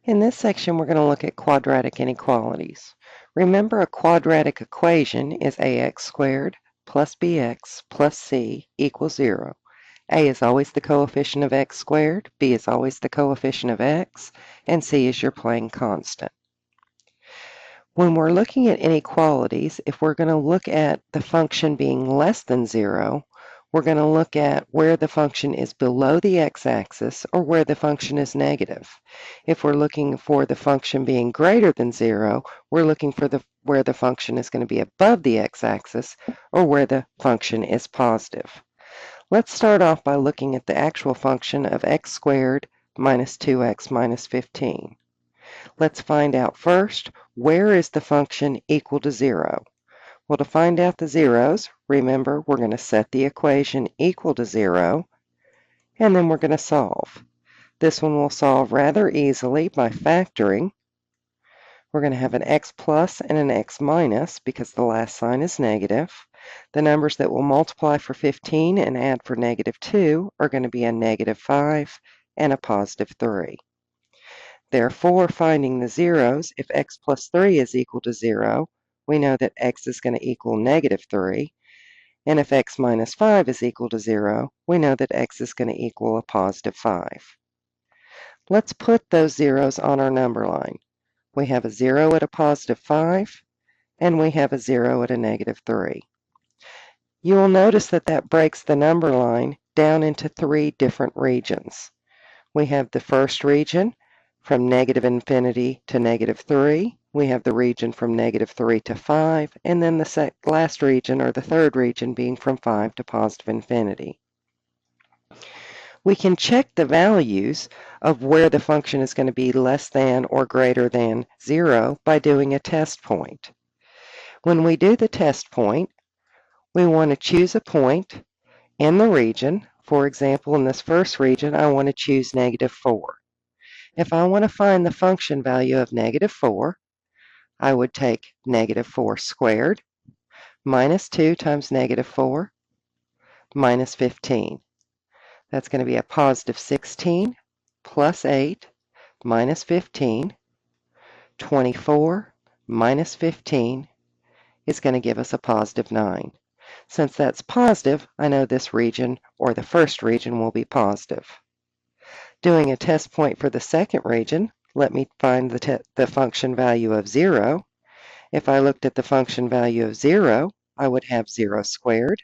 In this section, we're going to look at quadratic inequalities. Remember, a quadratic equation is ax squared plus bx plus c equals 0. A is always the coefficient of x squared, b is always the coefficient of x, and c is your plain constant. When we're looking at inequalities, if we're going to look at the function being less than 0, we're going to look at where the function is below the x-axis or where the function is negative. If we're looking for the function being greater than 0, we're looking for where the function is going to be above the x-axis or where the function is positive. Let's start off by looking at the actual function of x squared minus 2x minus 15. Let's find out first, where is the function equal to 0? Well, to find out the zeros, remember, we're going to set the equation equal to 0, and then we're going to solve. This one will solve rather easily by factoring. We're going to have an x plus and an x minus because the last sign is negative. The numbers that will multiply for 15 and add for negative 2 are going to be a negative 5 and a positive 3. Therefore, finding the zeros, if x plus 3 is equal to 0, we know that x is going to equal negative 3. And if x minus 5 is equal to 0, we know that x is going to equal a positive 5. Let's put those zeros on our number line. We have a 0 at a positive 5, and we have a 0 at a negative 3. You will notice that that breaks the number line down into 3 different regions. We have the first region from negative infinity to negative 3. We have the region from negative 3 to 5, and then the last region, or the third region, being from 5 to positive infinity. We can check the values of where the function is going to be less than or greater than 0 by doing a test point. When we do the test point, we want to choose a point in the region. For example, in this first region, I want to choose negative 4. If I want to find the function value of negative 4, I would take negative 4 squared minus 2 times negative 4 minus 15. That's going to be a positive 16 plus 8 minus 15. 24 minus 15 is going to give us a positive 9. Since that's positive, I know this region, or the first region, will be positive. Doing a test point for the second region, let me find the function value of 0. If I looked at the function value of 0, I would have 0 squared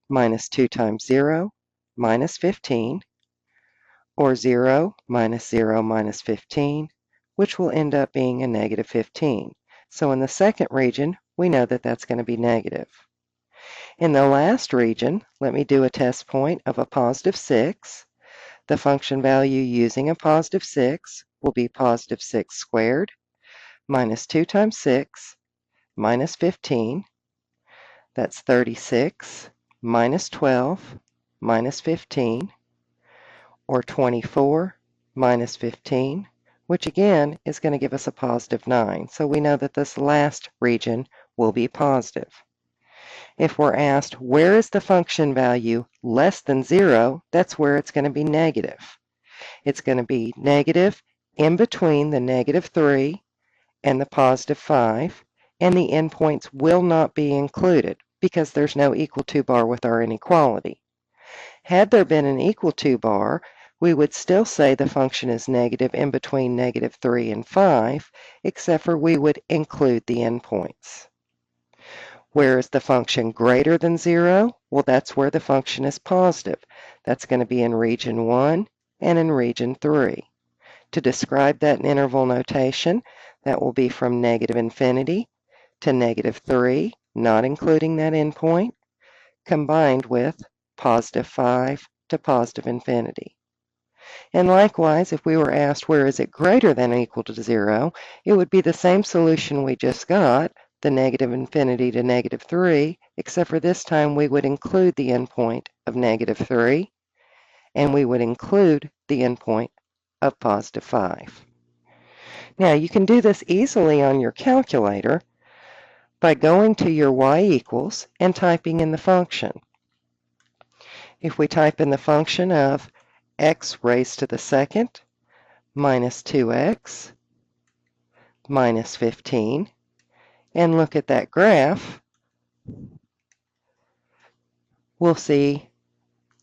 minus 2 times 0 minus 15, or 0 minus 0 minus 15, which will end up being a negative 15. So in the second region, we know that that's going to be negative. In the last region, let me do a test point of a positive 6. The function value using a positive 6 will be positive 6 squared minus 2 times 6 minus 15. That's 36 minus 12 minus 15, or 24 minus 15, which again is going to give us a positive 9. So we know that this last region will be positive. If we're asked where is the function value less than 0, that's where it's going to be negative. It's going to be negative in between the negative 3 and the positive 5, and the endpoints will not be included because there's no equal to bar with our inequality. Had there been an equal to bar, we would still say the function is negative in between negative 3 and 5, except for we would include the endpoints. Where is the function greater than 0? Well, that's where the function is positive. That's going to be in region 1 and in region 3. To describe that in interval notation, that will be from negative infinity to negative 3, not including that endpoint, combined with positive 5 to positive infinity. And likewise, if we were asked where is it greater than or equal to 0, it would be the same solution we just got, the negative infinity to negative 3, except for this time we would include the endpoint of negative 3, and we would include the endpoint of positive 5. Now, you can do this easily on your calculator by going to your y equals and typing in the function. If we type in the function of x raised to the second minus 2x minus 15. And look at that graph, we'll see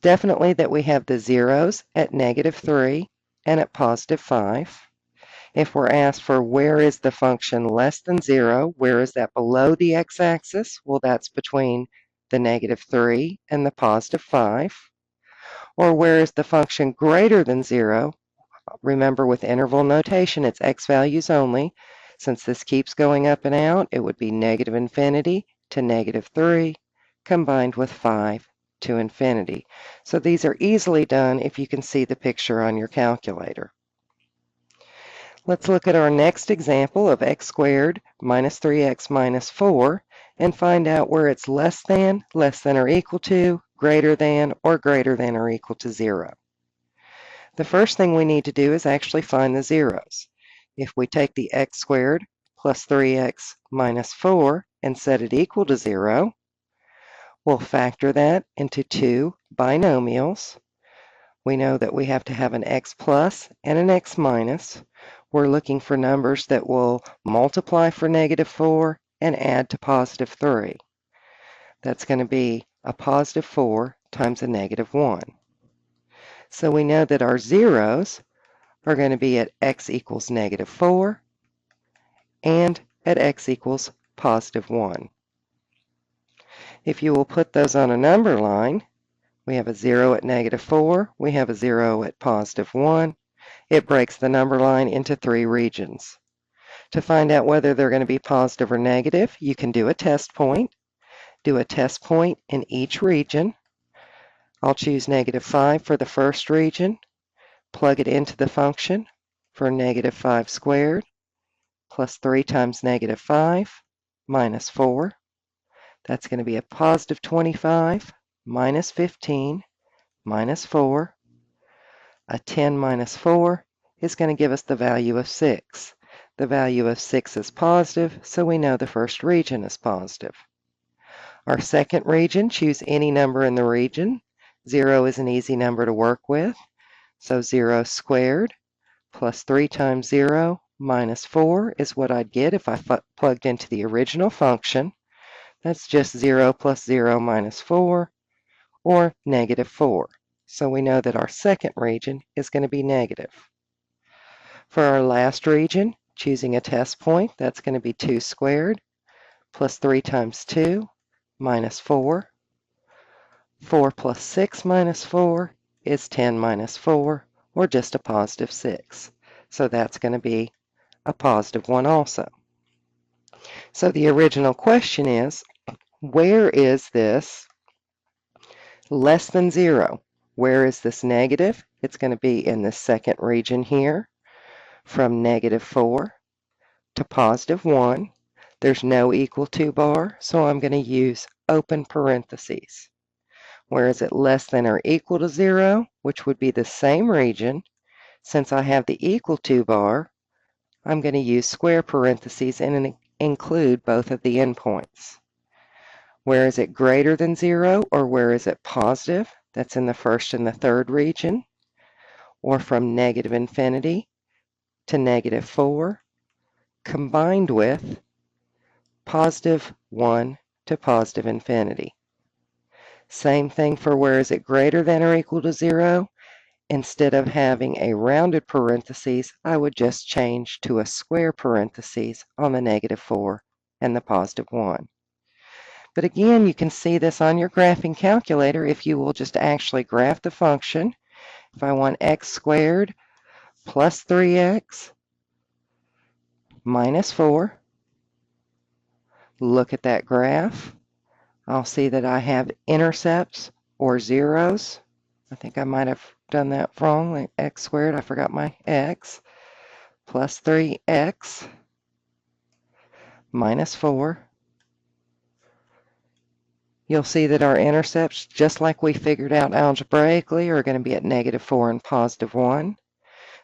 definitely that we have the zeros at -3 and at +5. If we're asked for where is the function less than 0, where is that below the x-axis? Well, that's between the -3 and the +5. Or where is the function greater than 0? Remember, with interval notation, it's x values only. Since this keeps going up and out, it would be -infinity to -3 combined with 5 to infinity. So these are easily done if you can see the picture on your calculator. Let's look at our next example of x squared minus 3x minus 4 and find out where it's less than or equal to, greater than or equal to 0. The first thing we need to do is actually find the zeros. If we take the x squared plus 3x minus 4 and set it equal to 0, we'll factor that into two binomials. We know that we have to have an x plus and an x minus. We're looking for numbers that will multiply for -4 and add to +3. That's going to be a +4 times a -1. So we know that our zeros are going to be at x equals -4 and at x equals +1. If you will put those on a number line, we have a 0 at -4, we have a 0 at +1. It breaks the number line into three regions. To find out whether they're going to be positive or negative, you can do a test point. Do a test point in each region. I'll choose -5 for the first region, plug it into the function for -5 squared plus 3 times -5 minus 4. That's going to be a +25 minus 15 minus 4. A 10 minus 4 is going to give us the value of 6. The value of 6 is positive, so we know the first region is positive. Our second region, choose any number in the region. 0 is an easy number to work with, so 0 squared plus 3 times 0 minus 4 is what I'd get if I plugged into the original function. That's just 0 plus 0 minus 4, or -4. So we know that our second region is going to be negative. For our last region, choosing a test point, that's going to be 2 squared plus 3 times 2 minus 4. 4 plus 6 minus 4 is 10 minus 4, or just a +6. So that's going to be a +1 also. So the original question is, where is this less than 0? Where is this negative? It's going to be in the second region here, from -4 to +1. There's no equal to bar, so I'm going to use open parentheses. Where is it less than or equal to 0, which would be the same region? Since I have the equal to bar, I'm going to use square parentheses and include both of the endpoints. Where is it greater than 0, or where is it positive? That's in the first and the third region, or from -infinity to -4, combined with +1 to +infinity. Same thing for where is it greater than or equal to 0. Instead of having a rounded parentheses, I would just change to a square parentheses on the -4 and the +1. But again, you can see this on your graphing calculator if you will just actually graph the function. If I want x squared plus 3x minus 4, look at that graph. I'll see that I have intercepts or zeros. I think I might have done that wrong, like x squared, I forgot my x, plus 3x minus 4. You'll see that our intercepts, just like we figured out algebraically, are going to be at -4 and +1.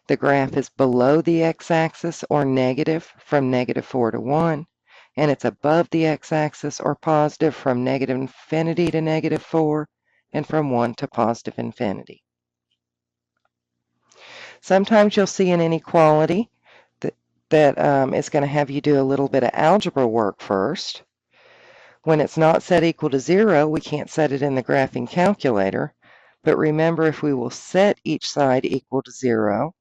The graph is below the x-axis or negative from -4 to 1, and it's above the x-axis or positive from -infinity to -4 and from 1 to +infinity. Sometimes you'll see an inequality that is going to have you do a little bit of algebra work first. When it's not set equal to 0, we can't set it in the graphing calculator. But remember, if we will set each side equal to 0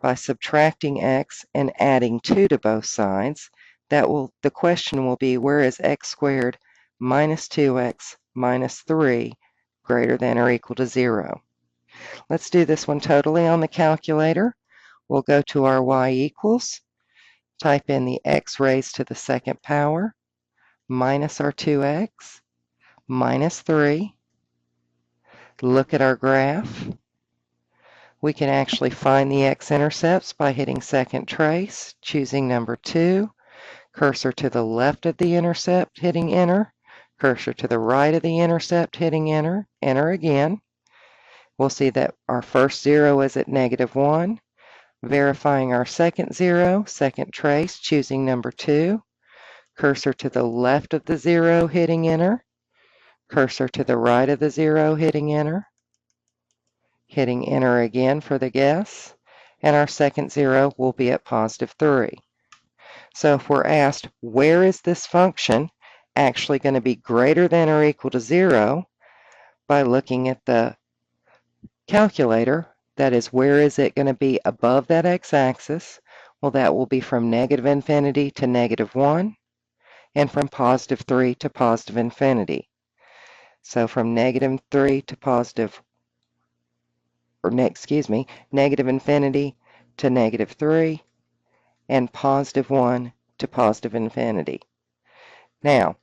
by subtracting x and adding 2 to both sides, the question will be, where is x squared minus 2x minus 3 greater than or equal to 0? Let's do this one totally on the calculator. We'll go to our y equals, type in the x raised to the second power, minus our 2x, minus 3. Look at our graph. We can actually find the x-intercepts by hitting second trace, choosing number 2, cursor to the left of the intercept, hitting enter, cursor to the right of the intercept, hitting enter, enter again. We'll see that our first 0 is at -1. Verifying our second 0, second trace, choosing number 2, cursor to the left of the 0, hitting enter, cursor to the right of the 0, hitting enter again for the guess, and our second 0 will be at +3. So if we're asked, where is this function actually going to be greater than or equal to 0, by looking at the calculator, that is, where is it going to be above that x-axis? Well, that will be from -infinity to -1, and from +3 to +infinity. So from -3 to -infinity to -3, and +1 to +infinity. Now,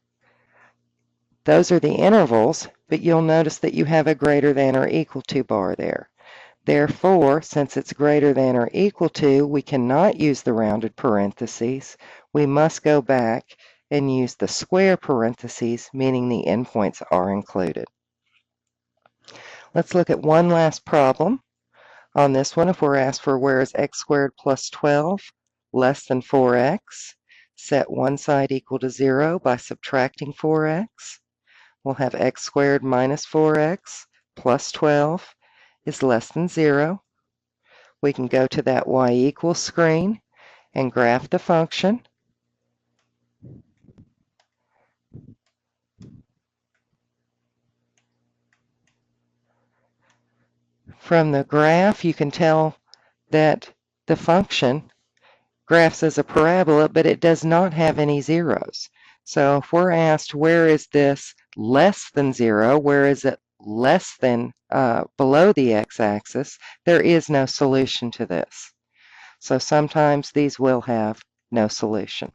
those are the intervals, but you'll notice that you have a greater than or equal to bar there. Therefore, since it's greater than or equal to, we cannot use the rounded parentheses. We must go back and use the square parentheses, meaning the endpoints are included. Let's look at one last problem. On this one, if we're asked for where is x squared plus 12 less than 4x, set one side equal to 0 by subtracting 4x. We'll have x squared minus 4x plus 12 is less than 0. We can go to that y equals screen and graph the function. From the graph, you can tell that the function graphs as a parabola, but it does not have any zeros. So if we're asked, where is this less than 0, where is it less than below the x-axis, there is no solution to this. So sometimes these will have no solution.